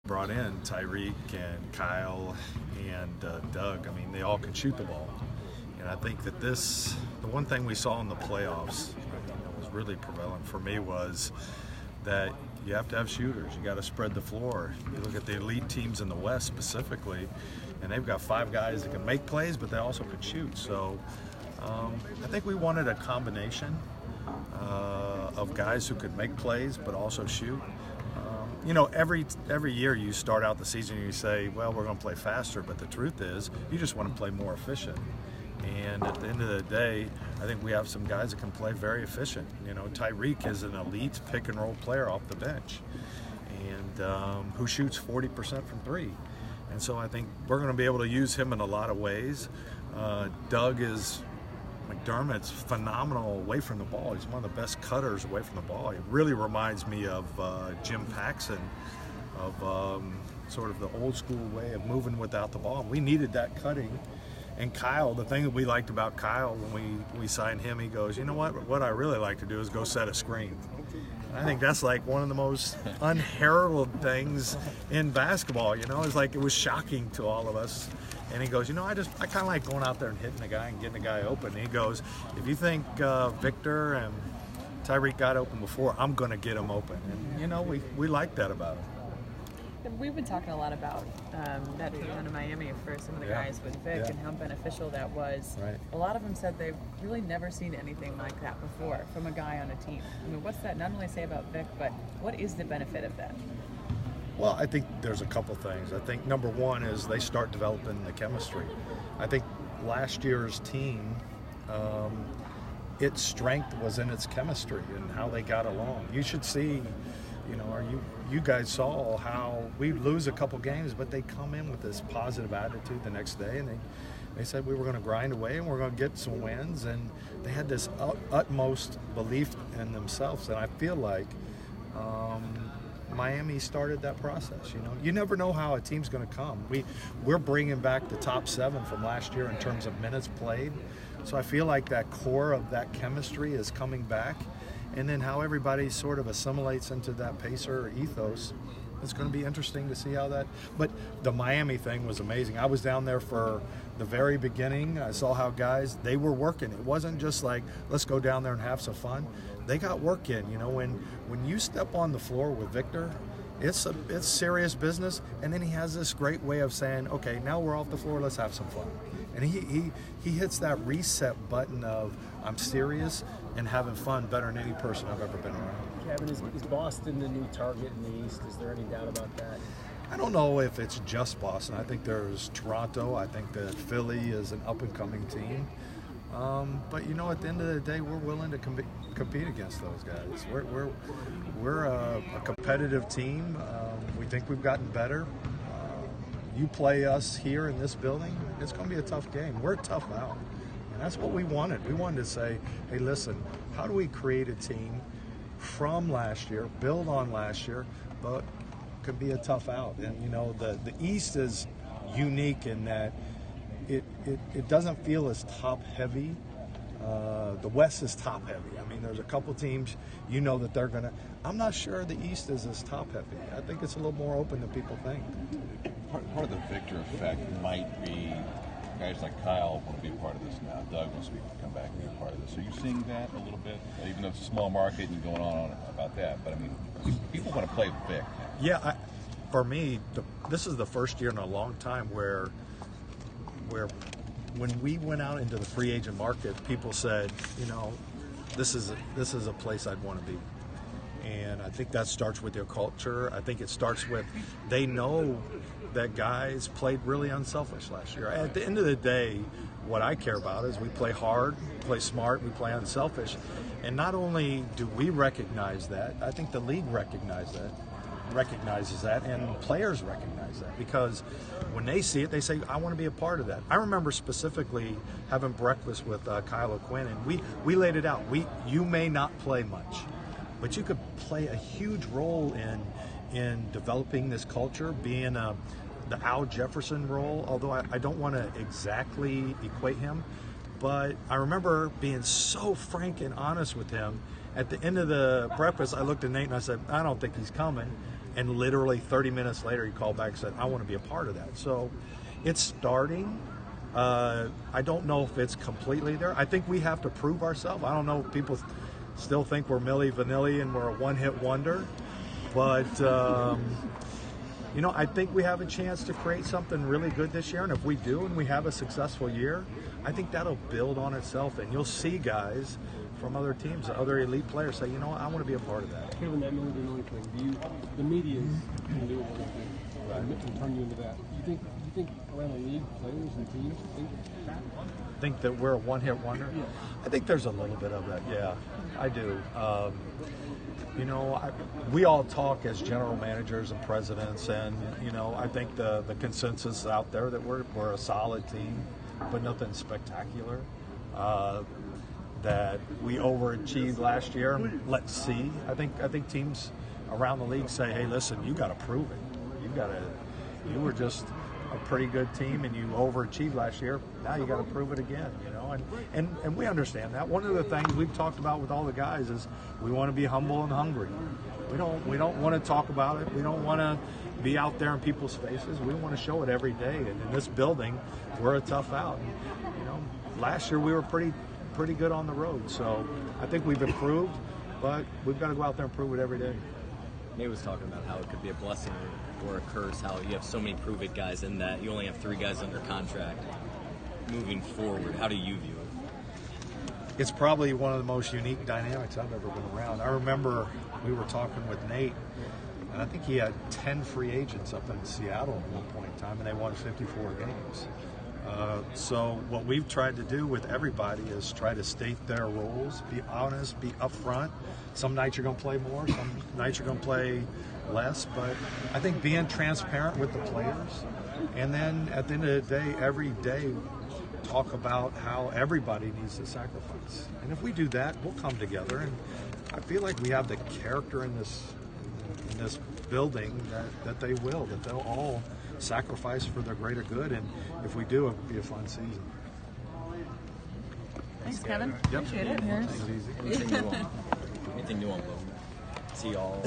brought in Tyreek and Kyle and Doug. I mean, they all can shoot the ball. And I think that the one thing we saw in the playoffs that was really prevalent for me was that you have to have shooters. You got to spread the floor. You look at the elite teams in the West specifically, and they've got 5 guys that can make plays, but they also can shoot. So I think we wanted a combination of guys who could make plays but also shoot. Every year you start out the season and you say, well, we're going to play faster, but the truth is you just want to play more efficient. And at the end of the day, I think we have some guys that can play very efficient. Tyreek is an elite pick and roll player off the bench, and who shoots 40% from 3. And so I think we're going to be able to use him in a lot of ways. McDermott's phenomenal away from the ball. He's one of the best cutters away from the ball. It really reminds me of Jim Paxson, of sort of the old school way of moving without the ball. We needed that cutting. And Kyle, the thing that we liked about Kyle when we signed him, he goes, you know what I really like to do is go set a screen. And I think that's like one of the most unheralded things in basketball. It's like it was shocking to all of us. And he goes, I kind of like going out there and hitting the guy and getting the guy open. And he goes, if you think Victor and Tyreek got open before, I'm going to get him open. And, we like that about him. We've been talking a lot about that trip down to Miami for some of the guys with Vic and how beneficial that was. Right. A lot of them said they've really never seen anything like that before from a guy on a team. I mean, what's that not only say about Vic, but what is the benefit of that? Well, I think there's a couple things. I think number one is they start developing the chemistry. I think last year's team, its strength was in its chemistry and how they got along. You should see, you guys saw how we lose a couple games, but they come in with this positive attitude the next day, and they said we were going to grind away and we're going to get some wins, and they had this utmost belief in themselves, and I feel like Miami started that process. You never know how a team's going to come. We're bringing back the top 7 from last year in terms of minutes played, so I feel like that core of that chemistry is coming back. And then how everybody sort of assimilates into that Pacer ethos, it's going to be interesting to see how that. But the Miami thing was amazing. I was down there for the very beginning. I saw how guys, they were working. It wasn't just like, let's go down there and have some fun. They got work in. When you step on the floor with Victor, it's serious business. And then he has this great way of saying, okay, now we're off the floor, let's have some fun. And he hits that reset button of I'm serious and having fun better than any person I've ever been around. Kevin, is Boston the new target in the East? Is there any doubt about that? I don't know if it's just Boston. I think there's Toronto. I think that Philly is an up-and-coming team. But at the end of the day, we're willing to compete against those guys. We're a competitive team. We think we've gotten better. You play us here in this building, it's going to be a tough game. We're tough out. And that's what we wanted. We wanted to say, hey, listen, how do we create a team from last year, build on last year, but could be a tough out? And, the East is unique in that it doesn't feel as top-heavy. The West is top-heavy. I mean, there's a couple teams, that they're going to. I'm not sure the East is as top-heavy. I think it's a little more open than people think. Part of the Victor effect might be guys like Kyle want to be a part of this now. Doug wants to come back and be a part of this. Are you seeing that a little bit? Even though it's a small market and going on about that, but I mean, people want to play Vic. Yeah, for me, this is the first year in a long time where when we went out into the free agent market, people said, this is a place I'd want to be. And I think that starts with their culture. I think it starts with they know that guys played really unselfish last year. At the end of the day, what I care about is we play hard, play smart, we play unselfish. And not only do we recognize that, I think the league recognizes that, and players recognize that, because when they see it, they say, I want to be a part of that. I remember specifically having breakfast with Kyle O'Quinn, and we laid it out. You may not play much, but you could play a huge role in developing this culture, being the Al Jefferson role, although I don't want to exactly equate him. But I remember being so frank and honest with him. At the end of the breakfast, I looked at Nate and I said, I don't think he's coming. And literally 30 minutes later, he called back and said, I want to be a part of that. So it's starting. I don't know if it's completely there. I think we have to prove ourselves. I don't know if people still think we're Milli Vanilli and we're a one-hit wonder. But, I think we have a chance to create something really good this year. And if we do and we have a successful year, I think that'll build on itself. And you'll see guys from other teams, other elite players say, I want to be a part of that. Kevin, that Milli Vanilli thing, the media can do it and turn you into that. You think around the league, players and teams think that we're a one-hit wonder? Yeah. I think there's a little bit of that, yeah. I do. We all talk as general managers and presidents, and, I think the consensus out there that we're a solid team, but nothing spectacular. That we overachieved last year. Let's see. I think teams around the league say, hey, listen, you got to prove it. You were just a pretty good team and you overachieved last year. Now you got to prove it again, and we understand that. One of the things we've talked about with all the guys is we want to be humble and hungry. We don't want to talk about it. We don't want to be out there in people's faces. We want to show it every day. And in this building, we're a tough out. And, last year we were pretty good on the road. So I think we've improved, but we've got to go out there and prove it every day. Nate was talking about how it could be a blessing or a curse, how you have so many prove-it guys in that you only have 3 guys under contract. Moving forward, how do you view it? It's probably one of the most unique dynamics I've ever been around. I remember we were talking with Nate, and I think he had 10 free agents up in Seattle at one point in time, and they won 54 games. So what we've tried to do with everybody is try to state their roles, be honest, be upfront. Some nights you're going to play more, some nights you're going to play less, but I think being transparent with the players, and then at the end of the day, every day, talk about how everybody needs to sacrifice. And if we do that, we'll come together, and I feel like we have the character in this building that they'll all sacrifice for their greater good, and if we do, it will be a fun season. Thanks, Kevin. Yep. Appreciate it. Anything new on Boone? See all